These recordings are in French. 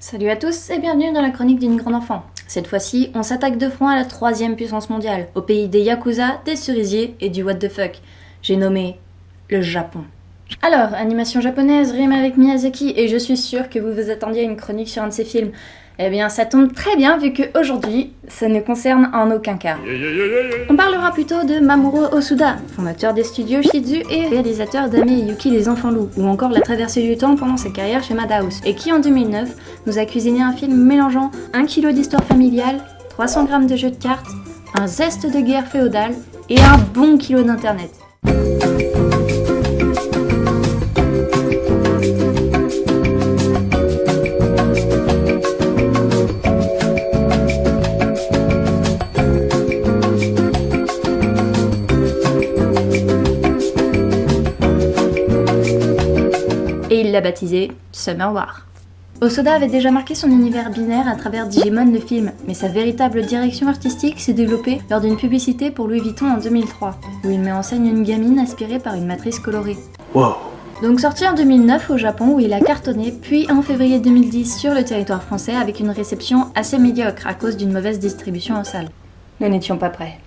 Salut à tous et bienvenue dans la chronique d'une grande enfant. Cette fois-ci, on s'attaque de front à la 3e puissance mondiale, au pays des Yakuza, des cerisiers et du what the fuck. J'ai nommé le Japon. Alors, animation japonaise rime avec Miyazaki et je suis sûre que vous vous attendiez à une chronique sur un de ses films. Eh bien, ça tombe très bien vu qu'aujourd'hui, ça ne concerne en aucun cas. On parlera plutôt de Mamoru Hosoda, fondateur des studios Shizu et réalisateur d'Ame et Yuki les Enfants Loups, ou encore La Traversée du Temps pendant sa carrière chez Madhouse, et qui en 2009 nous a cuisiné un film mélangeant 1 kg d'histoire familiale, 300 grammes de jeux de cartes, un zeste de guerre féodale et un bon kilo d'internet. Et il l'a baptisé Summer War. Hosoda avait déjà marqué son univers binaire à travers Digimon le film, mais sa véritable direction artistique s'est développée lors d'une publicité pour Louis Vuitton en 2003, où il met en scène une gamine aspirée par une matrice colorée. Wow. Donc sorti en 2009 au Japon où il a cartonné, puis en février 2010 sur le territoire français avec une réception assez médiocre à cause d'une mauvaise distribution en salle. Nous n'étions pas prêts.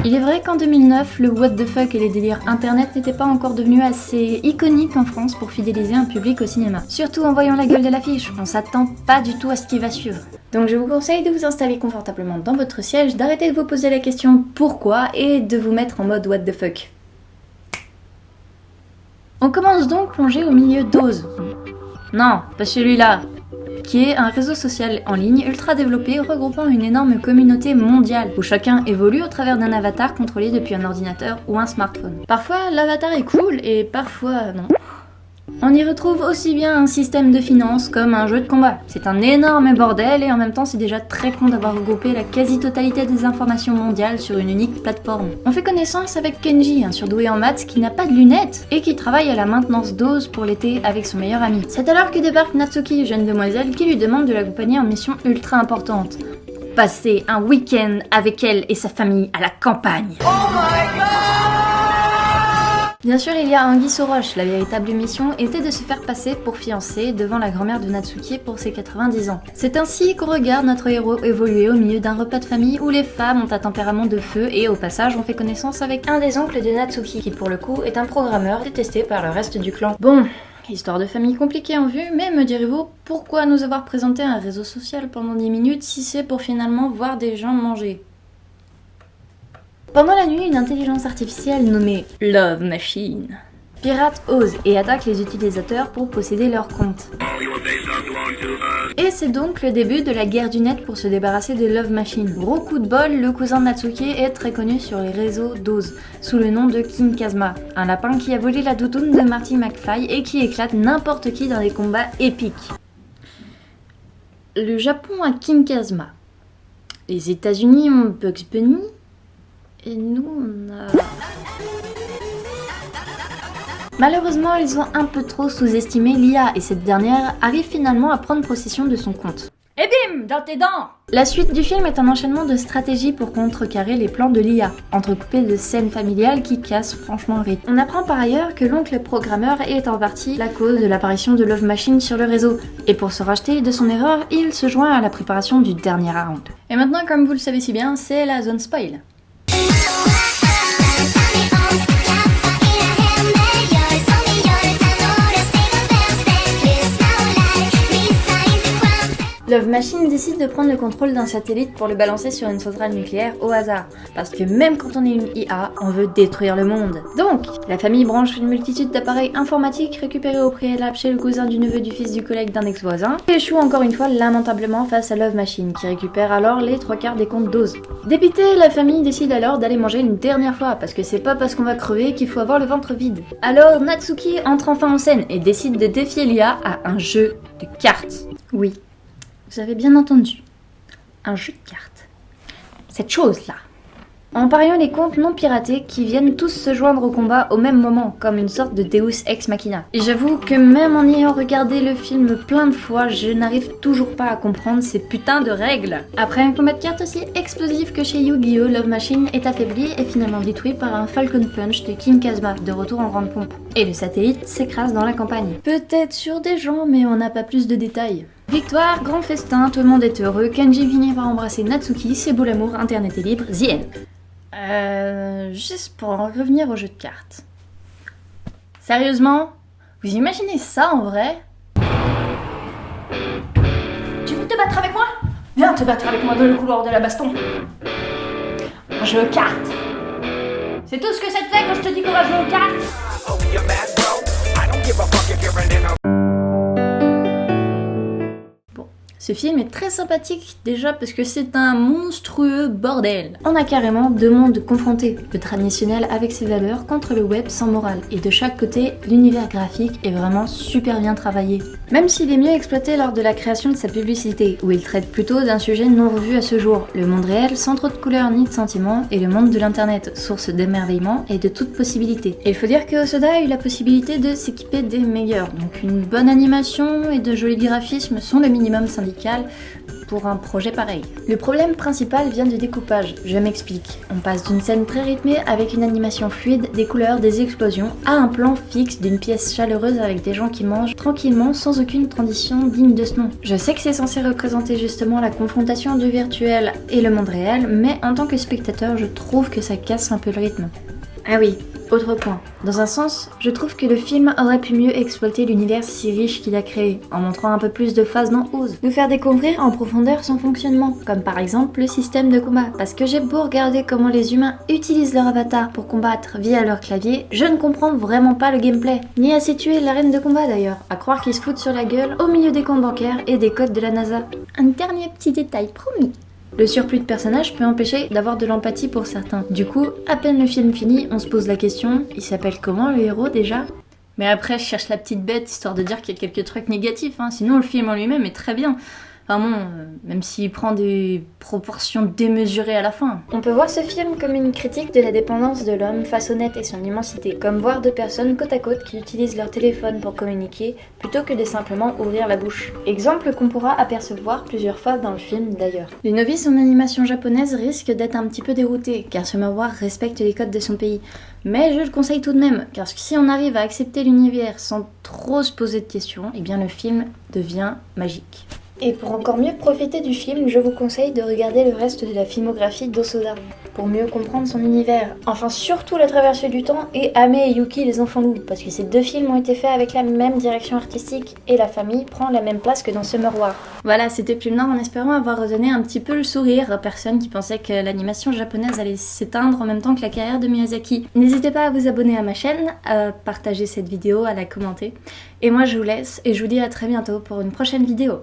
Il est vrai qu'en 2009, le what the fuck et les délires internet n'étaient pas encore devenus assez iconiques en France pour fidéliser un public au cinéma. Surtout en voyant la gueule de l'affiche, on s'attend pas du tout à ce qui va suivre. Donc je vous conseille de vous installer confortablement dans votre siège, d'arrêter de vous poser la question pourquoi et de vous mettre en mode what the fuck. On commence donc plongé au milieu d'Oz. Non, pas celui-là. Qui est un réseau social en ligne ultra développé regroupant une énorme communauté mondiale où chacun évolue au travers d'un avatar contrôlé depuis un ordinateur ou un smartphone. Parfois l'avatar est cool et parfois non. On y retrouve aussi bien un système de finance comme un jeu de combat. C'est un énorme bordel et en même temps c'est déjà très con d'avoir regroupé la quasi-totalité des informations mondiales sur une unique plateforme. On fait connaissance avec Kenji, un surdoué en maths qui n'a pas de lunettes et qui travaille à la maintenance d'Oz pour l'été avec son meilleur ami. C'est alors que débarque Natsuki, jeune demoiselle, qui lui demande de l'accompagner en mission ultra importante. Passer un week-end avec elle et sa famille à la campagne. Oh my god! Bien sûr, il y a Anguille sous roche. La véritable mission était de se faire passer pour fiancé devant la grand-mère de Natsuki pour ses 90 ans. C'est ainsi qu'on regarde notre héros évoluer au milieu d'un repas de famille où les femmes ont un tempérament de feu et au passage on fait connaissance avec un des oncles de Natsuki qui pour le coup est un programmeur détesté par le reste du clan. Bon, histoire de famille compliquée en vue, mais me direz-vous, pourquoi nous avoir présenté un réseau social pendant 10 minutes si c'est pour finalement voir des gens manger ? Pendant la nuit, une intelligence artificielle nommée Love Machine pirate Oz et attaque les utilisateurs pour posséder leur compte. Et c'est donc le début de la guerre du net pour se débarrasser de Love Machine. Gros coup de bol, le cousin de Natsuki est très connu sur les réseaux d'Oz, sous le nom de King Kazuma, un lapin qui a volé la doudoune de Marty McFly et qui éclate n'importe qui dans des combats épiques. Le Japon a King Kazuma. Les États-Unis ont Bugs Bunny. Et nous, on a... Malheureusement, ils ont un peu trop sous-estimé l'IA et cette dernière arrive finalement à prendre possession de son compte. Et bim, dans tes dents! La suite du film est un enchaînement de stratégies pour contrecarrer les plans de l'IA, entrecoupés de scènes familiales qui cassent franchement le rythme. On apprend par ailleurs que l'oncle programmeur est en partie la cause de l'apparition de Love Machine sur le réseau, et pour se racheter de son erreur, il se joint à la préparation du dernier round. Et maintenant, comme vous le savez si bien, c'est la zone spoil. Love Machine décide de prendre le contrôle d'un satellite pour le balancer sur une centrale nucléaire au hasard, parce que même quand on est une IA, on veut détruire le monde. Donc, la famille branche une multitude d'appareils informatiques récupérés au préalable chez le cousin du neveu du fils du collègue d'un ex-voisin, et échoue encore une fois lamentablement face à Love Machine, qui récupère alors les 3/4 des comptes d'Oz. Dépitée, la famille décide alors d'aller manger une dernière fois, parce que c'est pas parce qu'on va crever qu'il faut avoir le ventre vide. Alors Natsuki entre enfin en scène et décide de défier l'IA à un jeu de cartes. Oui. Vous avez bien entendu, un jeu de cartes. Cette chose-là, en pariant les comptes non piratés qui viennent tous se joindre au combat au même moment, comme une sorte de Deus Ex Machina. Et j'avoue que même en ayant regardé le film plein de fois, je n'arrive toujours pas à comprendre ces putains de règles. Après un combat de cartes aussi explosif que chez Yu-Gi-Oh, Love Machine est affaibli et finalement détruit par un Falcon Punch de King Kazma, de retour en grande pompe. Et le satellite s'écrase dans la campagne. Peut-être sur des gens, mais on n'a pas plus de détails. Victoire, grand festin, tout le monde est heureux, Kenji finit par embrasser Natsuki, c'est beau l'amour, internet est libre, the end. Juste pour en revenir au jeu de cartes. Sérieusement? Vous imaginez ça en vrai? Tu veux te battre avec moi? Viens te battre avec moi dans le couloir de la baston. Un jeu de cartes. C'est tout ce que ça te fait quand je te dis qu'on va jouer aux cartes? Ce film est très sympathique déjà parce que c'est un monstrueux bordel. On a carrément deux mondes confrontés, le traditionnel avec ses valeurs contre le web sans morale. Et de chaque côté, l'univers graphique est vraiment super bien travaillé. Même s'il est mieux exploité lors de la création de sa publicité, où il traite plutôt d'un sujet non revu à ce jour, le monde réel sans trop de couleurs ni de sentiments, et le monde de l'internet, source d'émerveillement et de toute possibilité. Et il faut dire que Osoda a eu la possibilité de s'équiper des meilleurs, donc une bonne animation et de jolis graphismes sont le minimum syndical pour un projet pareil. Le problème principal vient du découpage, je m'explique. On passe d'une scène très rythmée avec une animation fluide, des couleurs, des explosions, à un plan fixe d'une pièce chaleureuse avec des gens qui mangent tranquillement sans aucune transition digne de ce nom. Je sais que c'est censé représenter justement la confrontation du virtuel et le monde réel, mais en tant que spectateur, je trouve que ça casse un peu le rythme. Ah oui, autre point. Dans un sens, je trouve que le film aurait pu mieux exploiter l'univers si riche qu'il a créé, en montrant un peu plus de phases dans Oz. Nous faire découvrir en profondeur son fonctionnement, comme par exemple le système de combat. Parce que j'ai beau regarder comment les humains utilisent leur avatar pour combattre via leur clavier, je ne comprends vraiment pas le gameplay. Ni à situer l'arène de combat d'ailleurs, à croire qu'ils se foutent sur la gueule au milieu des comptes bancaires et des codes de la NASA. Un dernier petit détail promis. Le surplus de personnages peut empêcher d'avoir de l'empathie pour certains. Du coup, à peine le film fini, on se pose la question, il s'appelle comment le héros déjà? Mais après, je cherche la petite bête histoire de dire qu'il y a quelques trucs négatifs, hein. Sinon le film en lui-même est très bien. Enfin bon, même s'il prend des proportions démesurées à la fin. On peut voir ce film comme une critique de la dépendance de l'homme face au net et son immensité, comme voir deux personnes côte à côte qui utilisent leur téléphone pour communiquer plutôt que de simplement ouvrir la bouche. Exemple qu'on pourra apercevoir plusieurs fois dans le film d'ailleurs. Les novices en animation japonaise risquent d'être un petit peu déroutés, car ce miroir respecte les codes de son pays. Mais je le conseille tout de même, car si on arrive à accepter l'univers sans trop se poser de questions, eh bien le film devient magique. Et pour encore mieux profiter du film, je vous conseille de regarder le reste de la filmographie d'Osoda, pour mieux comprendre son univers. Enfin surtout La Traversée du Temps et Ame et Yuki les Enfants Loups, parce que ces deux films ont été faits avec la même direction artistique et la famille prend la même place que dans Summer War. Voilà, c'était Plume Nord en espérant avoir redonné un petit peu le sourire à personne qui pensait que l'animation japonaise allait s'éteindre en même temps que la carrière de Miyazaki. N'hésitez pas à vous abonner à ma chaîne, à partager cette vidéo, à la commenter. Et moi je vous laisse et je vous dis à très bientôt pour une prochaine vidéo.